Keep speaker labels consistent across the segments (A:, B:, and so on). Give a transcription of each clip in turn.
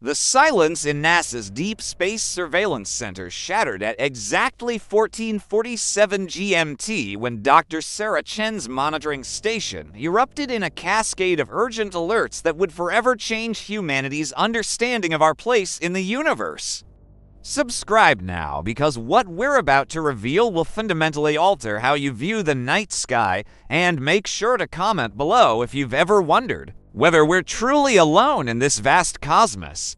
A: The silence in NASA's Deep Space Surveillance Center shattered at exactly 14:47 GMT when Dr. Sarah Chen's monitoring station erupted in a cascade of urgent alerts that would forever change humanity's understanding of our place in the universe. Subscribe now, because what we're about to reveal will fundamentally alter how you view the night sky, and make sure to comment below if you've ever wondered whether we're truly alone in this vast cosmos.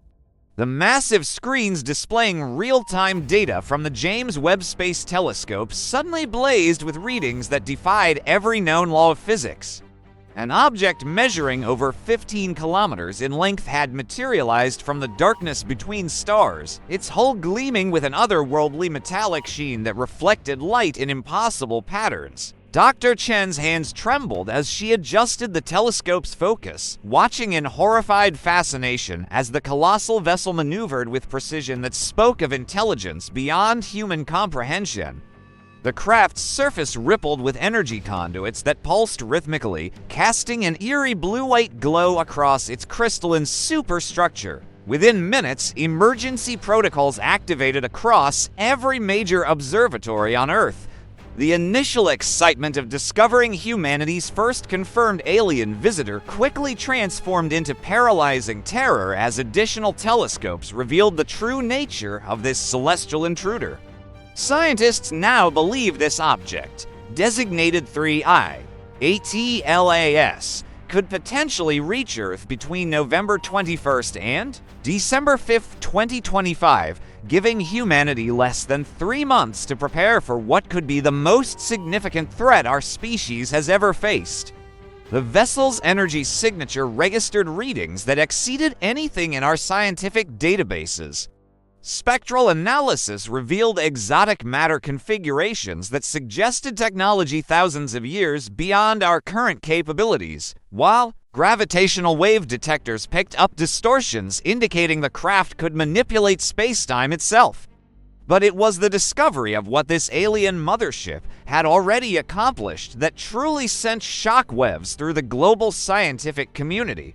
A: The massive screens displaying real-time data from the James Webb Space Telescope suddenly blazed with readings that defied every known law of physics. An object measuring over 15 kilometers in length had materialized from the darkness between stars, its hull gleaming with an otherworldly metallic sheen that reflected light in impossible patterns. Dr. Chen's hands trembled as she adjusted the telescope's focus, watching in horrified fascination as the colossal vessel maneuvered with precision that spoke of intelligence beyond human comprehension. The craft's surface rippled with energy conduits that pulsed rhythmically, casting an eerie blue-white glow across its crystalline superstructure. Within minutes, emergency protocols activated across every major observatory on Earth. The initial excitement of discovering humanity's first confirmed alien visitor quickly transformed into paralyzing terror as additional telescopes revealed the true nature of this celestial intruder. Scientists now believe this object, designated 3I ATLAS, could potentially reach Earth between November 21st and December 5th, 2025, giving humanity less than 3 months to prepare for what could be the most significant threat our species has ever faced. The vessel's energy signature registered readings that exceeded anything in our scientific databases. Spectral analysis revealed exotic matter configurations that suggested technology thousands of years beyond our current capabilities, while gravitational wave detectors picked up distortions indicating the craft could manipulate spacetime itself. But it was the discovery of what this alien mothership had already accomplished that truly sent shockwaves through the global scientific community.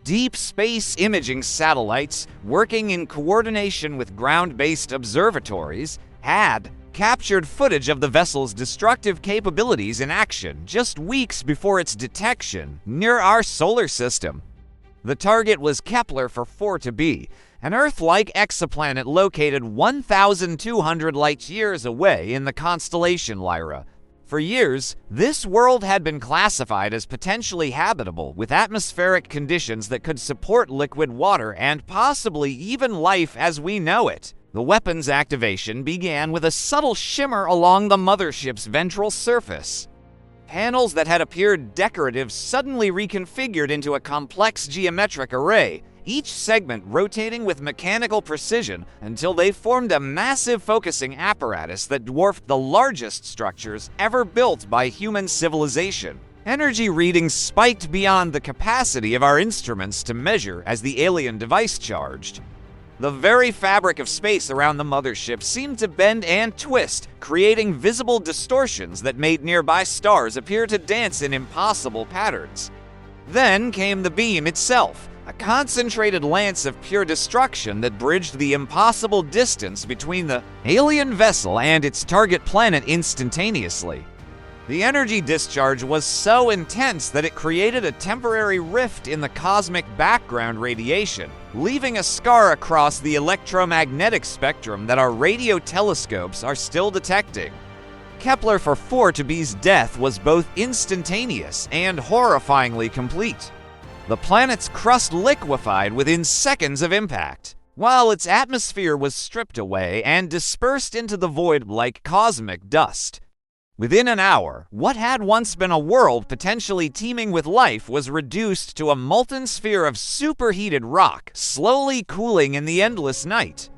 A: Deep space imaging satellites, working in coordination with ground-based observatories, had captured footage of the vessel's destructive capabilities in action just weeks before its detection near our solar system. The target was Kepler-4b, an Earth-like exoplanet located 1,200 light-years away in the constellation Lyra. For years, this world had been classified as potentially habitable, with atmospheric conditions that could support liquid water and possibly even life as we know it. The weapon's activation began with a subtle shimmer along the mothership's ventral surface. Panels that had appeared decorative suddenly reconfigured into a complex geometric array, each segment rotating with mechanical precision until they formed a massive focusing apparatus that dwarfed the largest structures ever built by human civilization. Energy readings spiked beyond the capacity of our instruments to measure as the alien device charged. The very fabric of space around the mothership seemed to bend and twist, creating visible distortions that made nearby stars appear to dance in impossible patterns. Then came the beam itself, a concentrated lance of pure destruction that bridged the impossible distance between the alien vessel and its target planet instantaneously. The energy discharge was so intense that it created a temporary rift in the cosmic background radiation, leaving a scar across the electromagnetic spectrum that our radio telescopes are still detecting. Kepler-4b's death was both instantaneous and horrifyingly complete. The planet's crust liquefied within seconds of impact, while its atmosphere was stripped away and dispersed into the void like cosmic dust. Within an hour, what had once been a world potentially teeming with life was reduced to a molten sphere of superheated rock, slowly cooling in the endless night.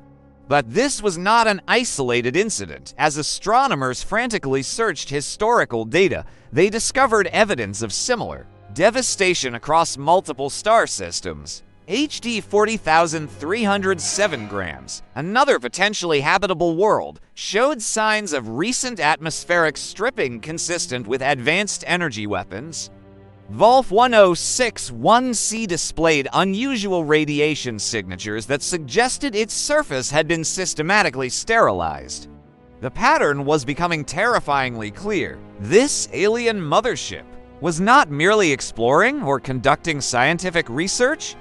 A: But this was not an isolated incident. As astronomers frantically searched historical data, they discovered evidence of similar devastation across multiple star systems. HD 40,307 grams, another potentially habitable world, showed signs of recent atmospheric stripping consistent with advanced energy weapons. Volf 1061c displayed unusual radiation signatures that suggested its surface had been systematically sterilized. The pattern was becoming terrifyingly clear. This alien mothership was not merely exploring or conducting scientific research.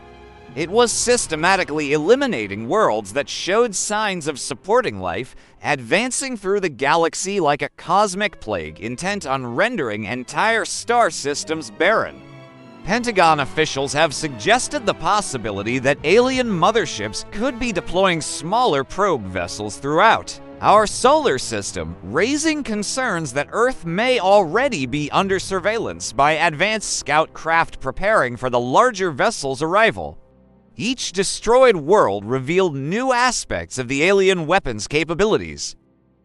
A: It was systematically eliminating worlds that showed signs of supporting life, advancing through the galaxy like a cosmic plague intent on rendering entire star systems barren. Pentagon officials have suggested the possibility that alien motherships could be deploying smaller probe vessels throughout our solar system, raising concerns that Earth may already be under surveillance by advanced scout craft preparing for the larger vessel's arrival. Each destroyed world revealed new aspects of the alien weapons' capabilities.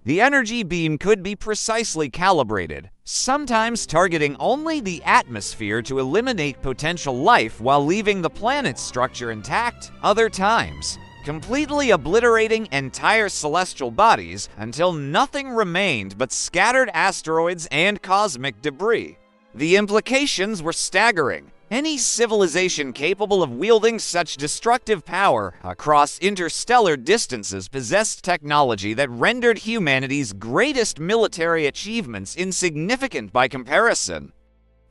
A: The energy beam could be precisely calibrated, sometimes targeting only the atmosphere to eliminate potential life while leaving the planet's structure intact, other times completely obliterating entire celestial bodies until nothing remained but scattered asteroids and cosmic debris. The implications were staggering. Any civilization capable of wielding such destructive power across interstellar distances possessed technology that rendered humanity's greatest military achievements insignificant by comparison.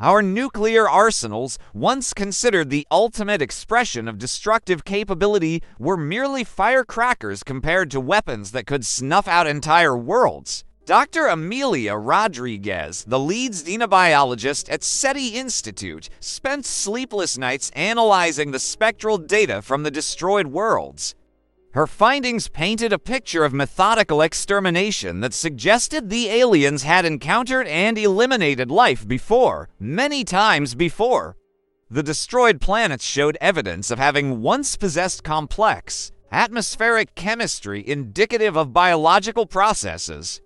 A: Our nuclear arsenals, once considered the ultimate expression of destructive capability, were merely firecrackers compared to weapons that could snuff out entire worlds. Dr. Amelia Rodriguez, the lead xenobiologist at SETI Institute, spent sleepless nights analyzing the spectral data from the destroyed worlds. Her findings painted a picture of methodical extermination that suggested the aliens had encountered and eliminated life before, many times before. The destroyed planets showed evidence of having once possessed complex, atmospheric chemistry indicative of biological processes.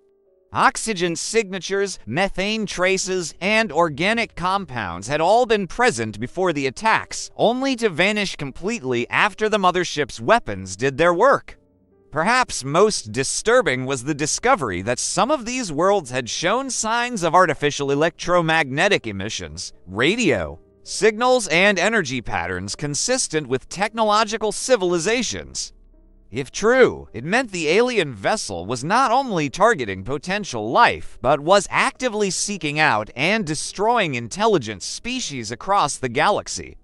A: Oxygen signatures, methane traces, and organic compounds had all been present before the attacks, only to vanish completely after the mothership's weapons did their work. Perhaps most disturbing was the discovery that some of these worlds had shown signs of artificial electromagnetic emissions, radio signals, and energy patterns consistent with technological civilizations. If true, it meant the alien vessel was not only targeting potential life, but was actively seeking out and destroying intelligent species across the galaxy.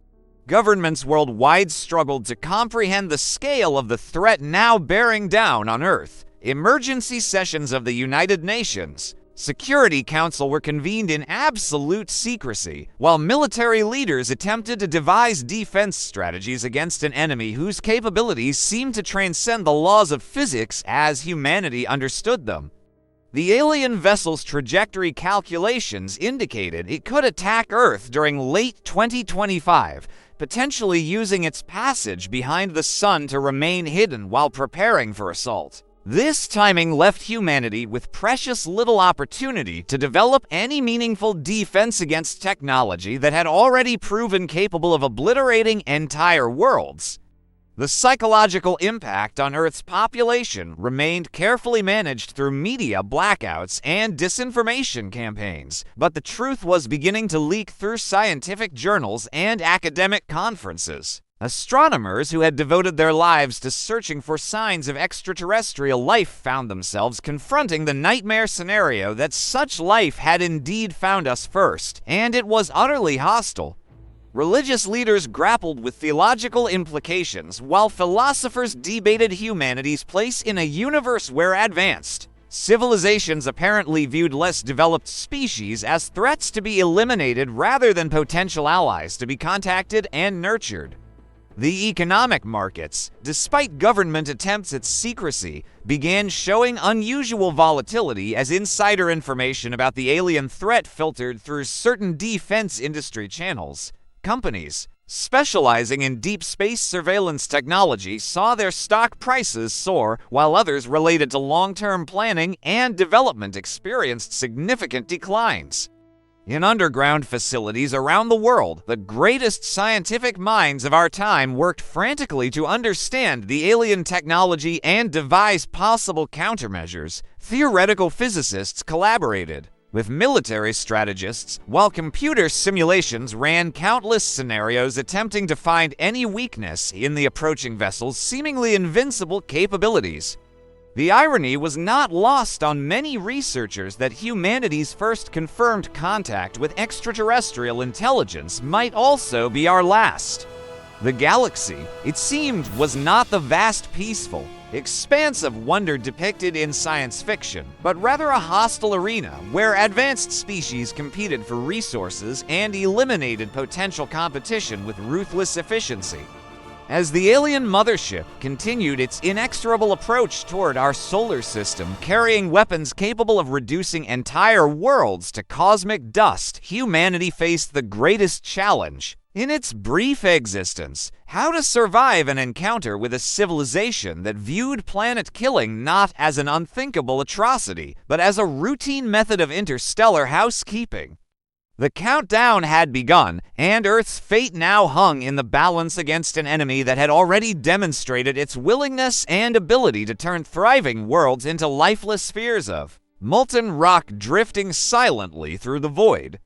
A: Governments worldwide struggled to comprehend the scale of the threat now bearing down on Earth. Emergency sessions of the United Nations Security Council were convened in absolute secrecy, while military leaders attempted to devise defense strategies against an enemy whose capabilities seemed to transcend the laws of physics as humanity understood them. The alien vessel's trajectory calculations indicated it could attack Earth during late 2025, potentially using its passage behind the sun to remain hidden while preparing for assault. This timing left humanity with precious little opportunity to develop any meaningful defense against technology that had already proven capable of obliterating entire worlds. The psychological impact on Earth's population remained carefully managed through media blackouts and disinformation campaigns, but the truth was beginning to leak through scientific journals and academic conferences. Astronomers who had devoted their lives to searching for signs of extraterrestrial life found themselves confronting the nightmare scenario that such life had indeed found us first, and it was utterly hostile. Religious leaders grappled with theological implications, while philosophers debated humanity's place in a universe where advanced civilizations apparently viewed less developed species as threats to be eliminated rather than potential allies to be contacted and nurtured. The economic markets, despite government attempts at secrecy, began showing unusual volatility as insider information about the alien threat filtered through certain defense industry channels. Companies specializing in deep space surveillance technology saw their stock prices soar, while others related to long-term planning and development experienced significant declines. In underground facilities around the world, the greatest scientific minds of our time worked frantically to understand the alien technology and devise possible countermeasures. Theoretical physicists collaborated, with military strategists, while computer simulations ran countless scenarios attempting to find any weakness in the approaching vessel's seemingly invincible capabilities. The irony was not lost on many researchers that humanity's first confirmed contact with extraterrestrial intelligence might also be our last. The galaxy, it seemed, was not the vast, peaceful expanse of wonder depicted in science fiction, but rather a hostile arena where advanced species competed for resources and eliminated potential competition with ruthless efficiency. As the alien Mothership continued its inexorable approach toward our solar system, carrying weapons capable of reducing entire worlds to cosmic dust, humanity faced the greatest challenge in its brief existence: how to survive an encounter with a civilization that viewed planet killing not as an unthinkable atrocity, but as a routine method of interstellar housekeeping. The countdown had begun, and Earth's fate now hung in the balance against an enemy that had already demonstrated its willingness and ability to turn thriving worlds into lifeless spheres of molten rock drifting silently through the void.